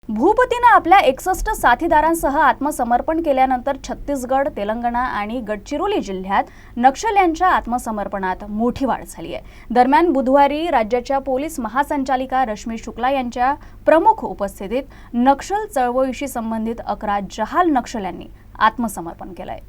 भूपतीनं आपल्या 61 साथीदारांसह आत्मसमर्पण केल्यानंतर छत्तीसगड, तेलंगणा आणि गडचिरोली जिल्ह्यात नक्षल्यांच्या आत्मसमर्पणात मोठी वाढ झाली आहे। दरम्यान बुधवारी राज्याच्या पोलीस महासंचालिका रश्मी शुक्ला यांच्या प्रमुख उपस्थितीत नक्षल चळवळीशी संबंधित 11 जहाल नक्षल्यांनी आत्मसमर्पण केलंय।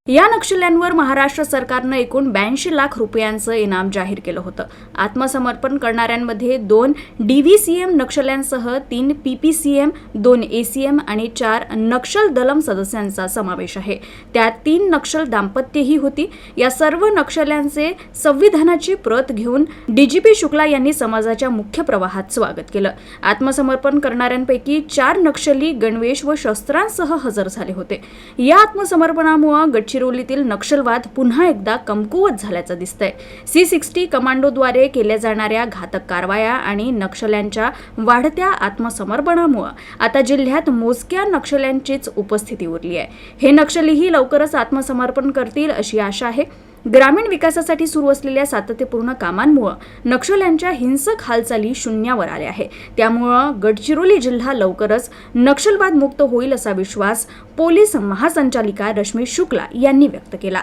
या नक्षल्यांवर महाराष्ट्र सरकारनं एकूण 82 लाख रुपयांचं इनाम जाहीर केलं होतं। आत्मसमर्पण करणाऱ्यांमध्ये 2 DVCM नक्षल्यांसह 3 PPCM, 2 ACM आणि 4 नक्षल दलम सदस्यांचा समावेश आहे। त्यात 3 नक्षल दाम्पत्यही होती। या सर्व नक्षल्यांचे संविधानाची प्रत घेऊन DGP शुक्ला यांनी समाजाच्या मुख्य प्रवाहात स्वागत केलं। आत्मसमर्पण करणाऱ्यांपैकी 4 नक्षली गणवेश व शस्त्रांसह हजर झाले होते। या आत्मसमर्पणामुळे गडचिरोलीतील नक्षलवाद पुन्हा एकदा कमकुवत झाल्याचं दिसतंय। C60 कमांडोद्वारे केल्या जाणाऱ्या घातक कारवाया आणि नक्षल्यांच्या वाढत्या आत्मसमर्पणामुळे आता जिल्ह्यात मोजक्या नक्षल्यांचीच उपस्थिती उरली आहे। हे नक्षलीही लवकरच आत्मसमर्पण करतील अशी आशा आहे। ग्रामीण विकासासाठी सुरू असलेल्या सातत्यपूर्ण कामांमुळे नक्षल्यांच्या हिंसक हालचाली शून्यावर आल्या आहे। त्यामुळे गडचिरोली जिल्हा लवकरच नक्षलवाद मुक्त होईल असा विश्वास पोलीस महासंचालिका रश्मी शुक्ला यांनी व्यक्त केला।